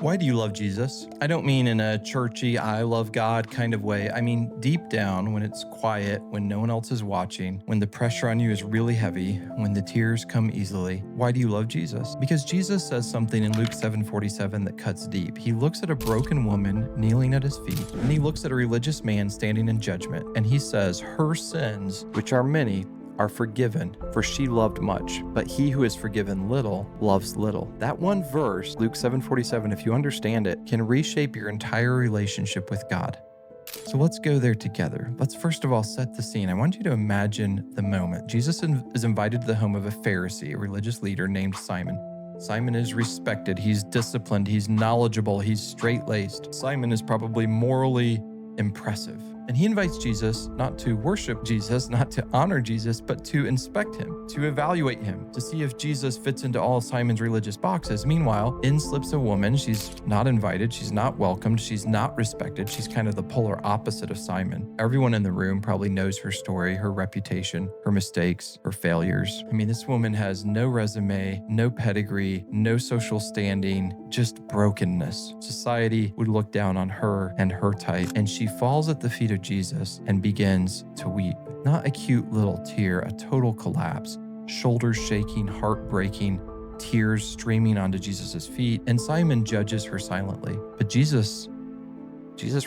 Why do you love Jesus? I don't mean in a churchy, I love God kind of way. I mean deep down, when it's quiet, when no one else is watching, when the pressure on you is really heavy, when the tears come easily. Why do you love Jesus? Because Jesus says something in Luke 7:47 that cuts deep. He looks at a broken woman kneeling at his feet, and he looks at a religious man standing in judgment, and he says, her sins, which are many, are forgiven, for she loved much, but he who is forgiven little loves little. That one verse, Luke 7:47, if you understand it, can reshape your entire relationship with God. So let's go there together. Let's first of all set the scene. I want you to imagine the moment. Jesus is invited to the home of a Pharisee, a religious leader named Simon. Simon is respected, he's disciplined, he's knowledgeable, he's straight-laced. Simon is probably morally impressive. And he invites Jesus not to worship Jesus, not to honor Jesus, but to inspect him, to evaluate him, to see if Jesus fits into all Simon's religious boxes. Meanwhile, in slips a woman. She's not invited. She's not welcomed. She's not respected. She's kind of the polar opposite of Simon. Everyone in the room probably knows her story, her reputation, her mistakes, her failures. I mean, this woman has no resume, no pedigree, no social standing, just brokenness. Society would look down on her and her type, and she falls at the feet of Jesus and begins to weep. Not a cute little tear, a total collapse, shoulders shaking, heart breaking, tears streaming onto Jesus's feet, and Simon judges her silently. But Jesus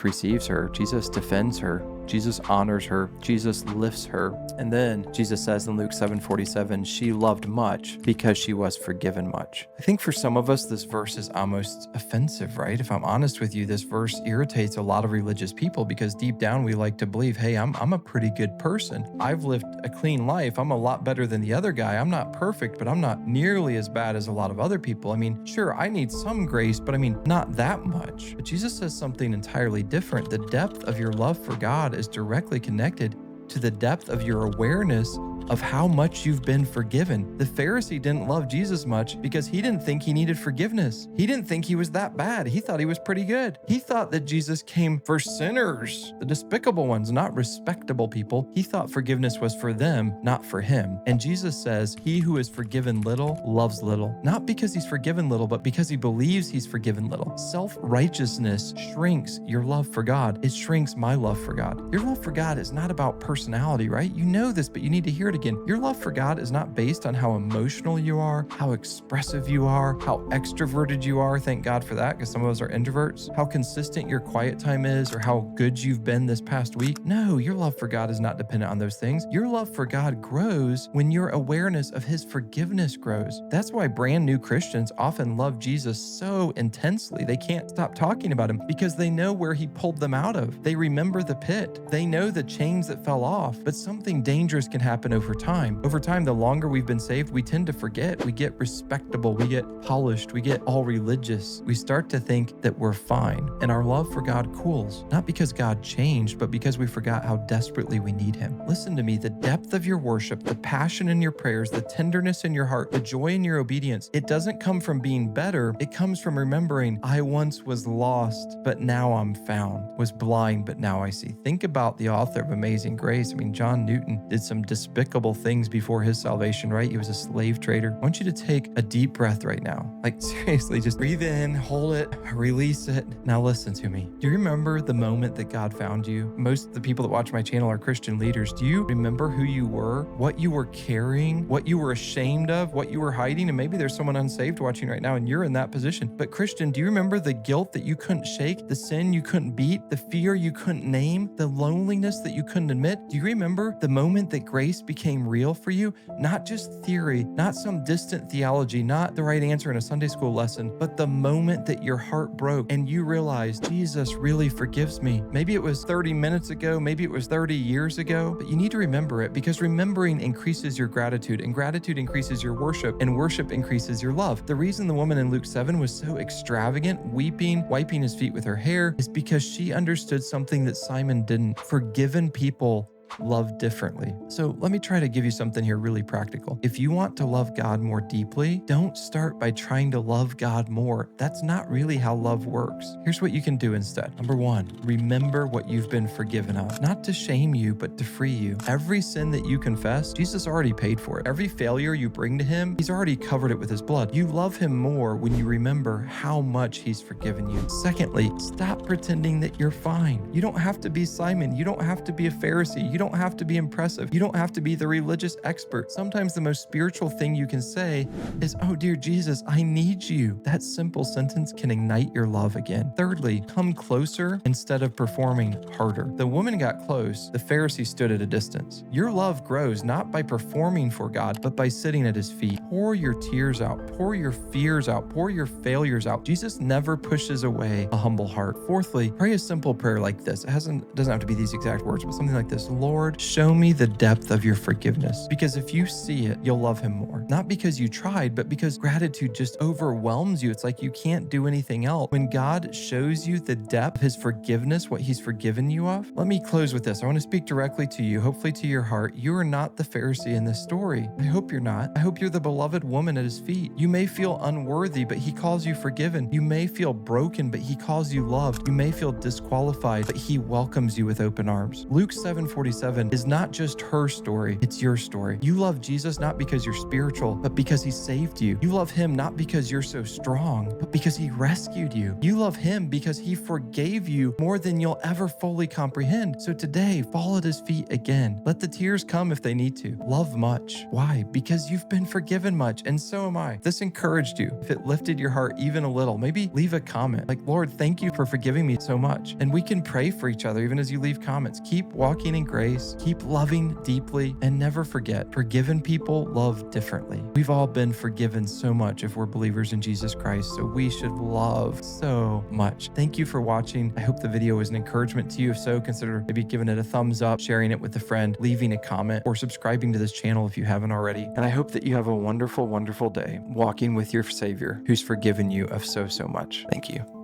receives her, Jesus defends her, Jesus honors her, Jesus lifts her. And then Jesus says in Luke 7:47, she loved much because she was forgiven much. I think for some of us, this verse is almost offensive, right? If I'm honest with you, this verse irritates a lot of religious people because deep down we like to believe, hey, I'm a pretty good person. I've lived a clean life. I'm a lot better than the other guy. I'm not perfect, but I'm not nearly as bad as a lot of other people. I mean, sure, I need some grace, but I mean, not that much. But Jesus says something entirely different. The depth of your love for God is directly connected to the depth of your awareness of how much you've been forgiven. The Pharisee didn't love Jesus much because he didn't think he needed forgiveness. He didn't think he was that bad. He thought he was pretty good. He thought that Jesus came for sinners, the despicable ones, not respectable people. He thought forgiveness was for them, not for him. And Jesus says, he who is forgiven little loves little, not because he's forgiven little, but because he believes he's forgiven little. Self-righteousness shrinks your love for God. It shrinks my love for God. Your love for God is not about personality, right? You know this, but you need to hear it again. Your love for God is not based on how emotional you are, how expressive you are, how extroverted you are. Thank God for that, because some of us are introverts. How consistent your quiet time is, or how good you've been this past week. No, your love for God is not dependent on those things. Your love for God grows when your awareness of his forgiveness grows. That's why brand new Christians often love Jesus so intensely. They can't stop talking about him because they know where he pulled them out of. They remember the pit. They know the chains that fell off, but something dangerous can happen over time. Over time, the longer we've been saved, we tend to forget. We get respectable, we get polished, we get all religious. We start to think that we're fine, and our love for God cools, not because God changed, but because we forgot how desperately we need him. Listen to me, the depth of your worship, the passion in your prayers, the tenderness in your heart, the joy in your obedience, it doesn't come from being better. It comes from remembering, I once was lost, but now I'm found, was blind, but now I see. Think about the author of Amazing Grace. I mean, John Newton did some despicable things before his salvation, right? He was a slave trader. I want you to take a deep breath right now. Like seriously, just breathe in, hold it, release it. Now listen to me. Do you remember the moment that God found you? Most of the people that watch my channel are Christian leaders. Do you remember who you were, what you were carrying, what you were ashamed of, what you were hiding? And maybe there's someone unsaved watching right now and you're in that position. But Christian, do you remember the guilt that you couldn't shake, the sin you couldn't beat, the fear you couldn't name, the loneliness that you couldn't admit? Do you remember the moment that grace became real for you? Not just theory, not some distant theology, not the right answer in a Sunday school lesson, but the moment that your heart broke and you realized Jesus really forgives me. Maybe it was 30 minutes ago, maybe it was 30 years ago, but you need to remember it because remembering increases your gratitude, and gratitude increases your worship, and worship increases your love. The reason the woman in Luke 7 was so extravagant, weeping, wiping his feet with her hair, is because she understood something that Simon didn't. Forgiven people love differently. So let me try to give you something here really practical. If you want to love God more deeply, don't start by trying to love God more. That's not really how love works. Here's what you can do instead. Number one, remember what you've been forgiven of. Not to shame you, but to free you. Every sin that you confess, Jesus already paid for it. Every failure you bring to him, he's already covered it with his blood. You love him more when you remember how much he's forgiven you. Secondly, stop pretending that you're fine. You don't have to be Simon. You don't have to be a Pharisee. You don't have to be impressive. You don't have to be the religious expert. Sometimes the most spiritual thing you can say is, "Oh, dear Jesus, I need you." That simple sentence can ignite your love again. Thirdly, come closer instead of performing harder. The woman got close. The Pharisee stood at a distance. Your love grows not by performing for God, but by sitting at his feet. Pour your tears out. Pour your fears out. Pour your failures out. Jesus never pushes away a humble heart. Fourthly, pray a simple prayer like this. It doesn't have to be these exact words, but something like this. Lord, show me the depth of your forgiveness. Because if you see it, you'll love him more. Not because you tried, but because gratitude just overwhelms you. It's like you can't do anything else. When God shows you the depth of his forgiveness, what he's forgiven you of, let me close with this. I want to speak directly to you, hopefully to your heart. You are not the Pharisee in this story. I hope you're not. I hope you're the beloved woman at his feet. You may feel unworthy, but he calls you forgiven. You may feel broken, but he calls you loved. You may feel disqualified, but he welcomes you with open arms. Luke 7:47 is not just her story, it's your story. You love Jesus not because you're spiritual, but because he saved you. You love him not because you're so strong, but because he rescued you. You love him because he forgave you more than you'll ever fully comprehend. So today, fall at his feet again. Let the tears come if they need to. Love much. Why? Because you've been forgiven much, and so am I. If this encouraged you, if it lifted your heart even a little, maybe leave a comment like, Lord, thank you for forgiving me so much. And we can pray for each other even as you leave comments. Keep walking in grace, keep loving deeply, and never forget, forgiven people love differently. We've all been forgiven so much if we're believers in Jesus Christ, so we should love so much. Thank you for watching. I hope the video was an encouragement to you. If so, consider maybe giving it a thumbs up, sharing it with a friend, leaving a comment, or subscribing to this channel if you haven't already. And I hope that you have a wonderful, wonderful day walking with your Savior who's forgiven you of so much. Thank you.